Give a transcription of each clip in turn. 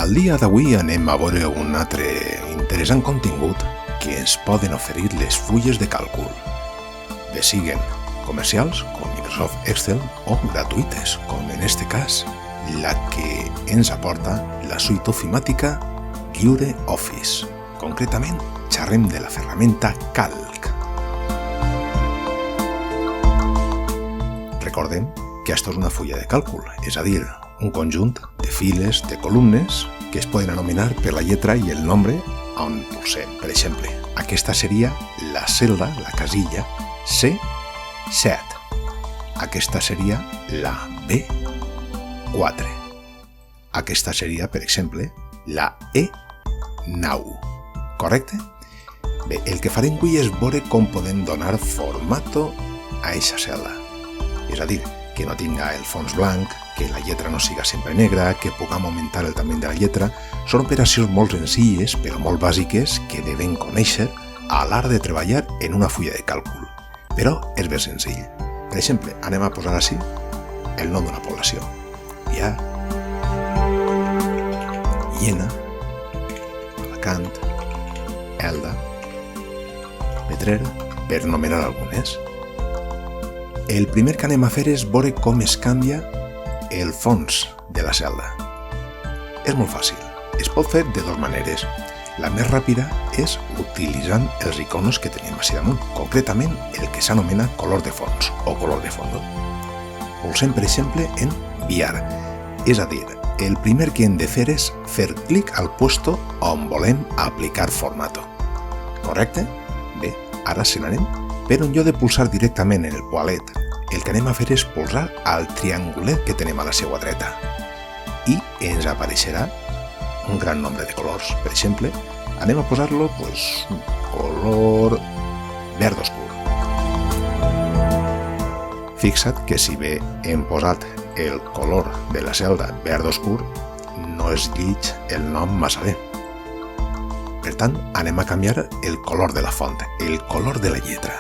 Al dia d'avui anem a veure un altre interessant contingut que ens poden oferir les fulles de càlcul, bé siguen comercials, com Microsoft Excel, o gratuïtes, com en este cas, la que ens aporta la suite ofimàtica LibreOffice. Concretament, xerrem de la ferramenta Calc. Recordem que això és una fulla de càlcul, és a dir, un conjunt de files, de columnes, que es poden anomenar per la lletra i el nombre on pulsem. Per exemple, aquesta seria la celda, la casilla C7. Aquesta seria la B4. Aquesta seria, per exemple, la E9. Correcte? Bé, el que farem avui és veure com podem donar formato a aquesta celda. És a dir, que no tinga el fons blanc, que la lletra no siga sempre negra, que puguem augmentar el tamany de la lletra. Són operacions molt senzilles, però molt bàsiques, que devem conèixer a l'hora de treballar en una fulla de càlcul. Però és ben senzill. Per exemple, anem a posar així el nom d'una població. Vià, Viena, Alacant, Elda, Petrer, per nomenar algunes. El primer que anem a fer és veure com es canvia el fons de la celda. És molt fàcil. Es pot fer de dues maneres. La més ràpida és utilitzant els iconos que tenim així damunt, concretament el que s'anomena color de fons o color de fondo. Pulsem, per exemple, en enviar. És a dir, el primer que hem de fer és fer clic al puesto on volem aplicar formato. Correcte? Bé, ara se n'anem. Però en lloc de pulsar directament en el poalet, el que anem a fer és pulsar al triangulet que tenim a la seva dreta i ens apareixerà un gran nombre de colors. Per exemple, anem a posar-lo un color verd oscur. Fixa't que si bé hem posat el color de la celda verd oscur, no es llig el nom massa bé. Per tant, anem a canviar el color de la font, el color de la lletra.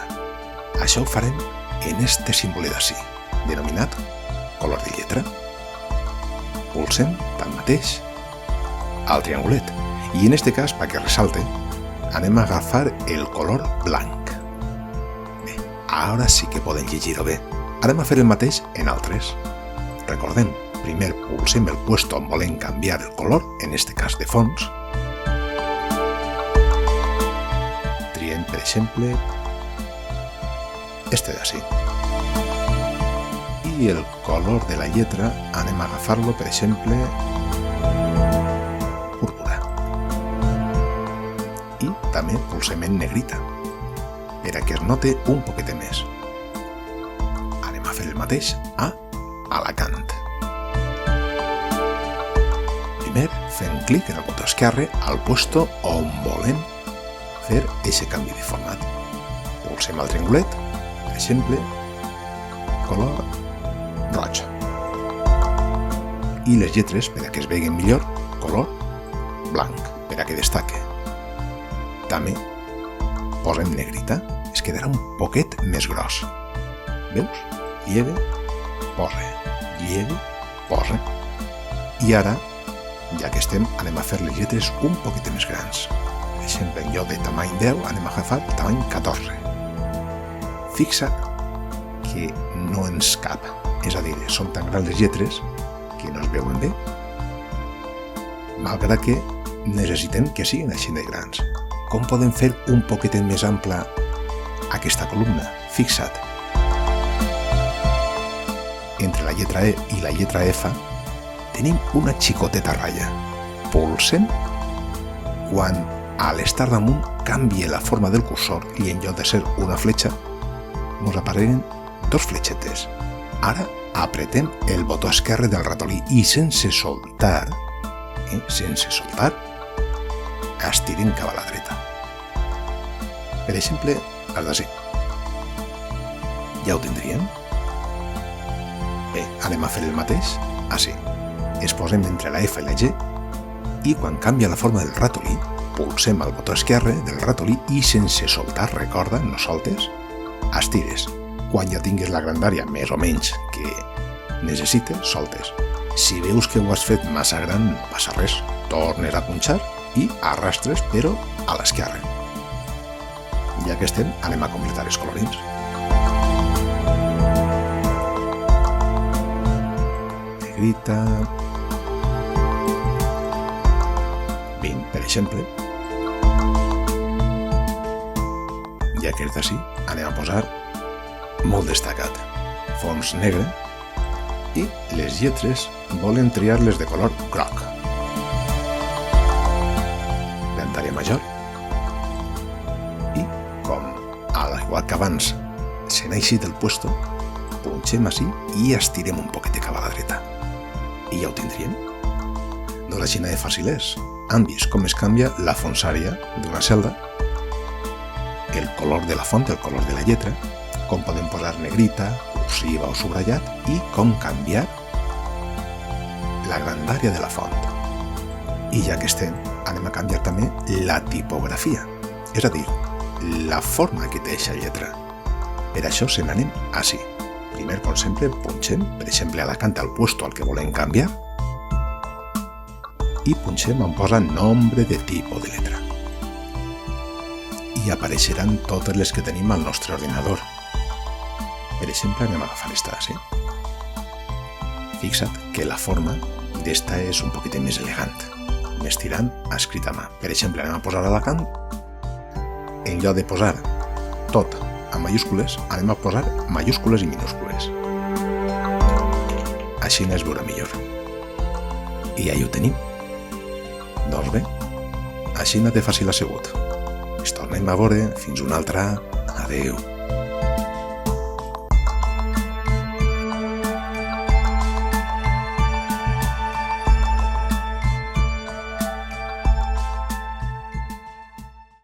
Això ho farem en este símbol d'ací, denominat color de lletra. Pulsem, tanmateix, al triangulet. I en este cas, perquè ressalte, anem a agafar el color blanc. Bé, ara sí que podem llegir-ho bé. Anem a fer el mateix en altres. Recordem, primer pulsem el puesto on volem canviar el color, en este cas de fons. Triem, per exemple, este d'ací. I el color de la lletra anem a agafar-lo, per exemple, púrpura. I també pulsem en negrita, per a que es note un poquet més. Anem a fer el mateix a Alacant. Primer fem clic en el botó esquerre al puesto on volem fer aquest canvi de format. Pulsem el triangulet, per exemple, color roig. I les lletres, per a que es veguen millor, color blanc, per a que destaque. També posem negrita, es quedarà un poquet més gros. Veus? Lleve, posa, lleve, posa. I ara, ja que estem, anem a fer les lletres un poquet més grans. Per exemple, en lloc de tamany 10, anem a agafar el tamany 14. Fixa't que no ens cap, és a dir, són tan grans les lletres que no es veuen bé, malgrat que necessitem que siguin així de grans. Com podem fer un poquet més ampla aquesta columna? Fixa't. Entre la lletra E i la lletra F tenim una xicoteta ratlla. Pulsem quan a l'estar damunt canvia la forma del cursor i en lloc de ser una fletxa ens apareixen dos fletxetes. Ara apretem el botó esquerre del ratolí i sense soltar, estirem cap a la dreta. Per exemple, el d'ací. Ja ho tindríem? Bé, anem a fer el mateix així. Es posem entre la F i la G i quan canvia la forma del ratolí, pulsem el botó esquerre del ratolí i sense soltar, recorda, no soltes, estires. Quan ja tinguis la grandària més o menys que necessites, soltes. Si veus que ho has fet massa gran, no passa res. tornes a punxar i arrastres, però a l'esquerra. Ja que estem, anem a completar els colorins. Negrita... 20, per exemple. I aquest d'ací anem a posar molt destacat. Fons negre i les lletres volen triar-les de color groc. Ventalla major i, com al igual que abans se n'ha eixit del puesto, punxem així i estirem un poquet cap a la dreta. I ja ho tindríem. Doncs així de fàcil és. Han vist com es canvia la fonsària d'una celda, el color de la font, el color de la lletra, com podem posar negrita, cursiva o subratllat i com canviar la grandària de la font. I ja que estem, anem a canviar també la tipografia, és a dir, la forma que té aquesta lletra. Per això se n'anem així. Primer, com sempre, punxem, per exemple, a la canta al puesto al que volem canviar i punxem on posa nombre de tipus de letra. I apareixeran totes les que tenim al nostre ordinador. Per exemple, anem a agafar esta, sí? Fixa't que la forma d'esta és un poquet més elegant, més tirant a escrit a mà. Per exemple, anem a posar a Alacant, en lloc de posar tot a mayúscules, anem a posar mayúscules i minúscules. Així es veurà millor. I ja ho tenim. Doncs bé, així de fàcil ha sigut. Ens tornem a veure, fins una altra. Adeu.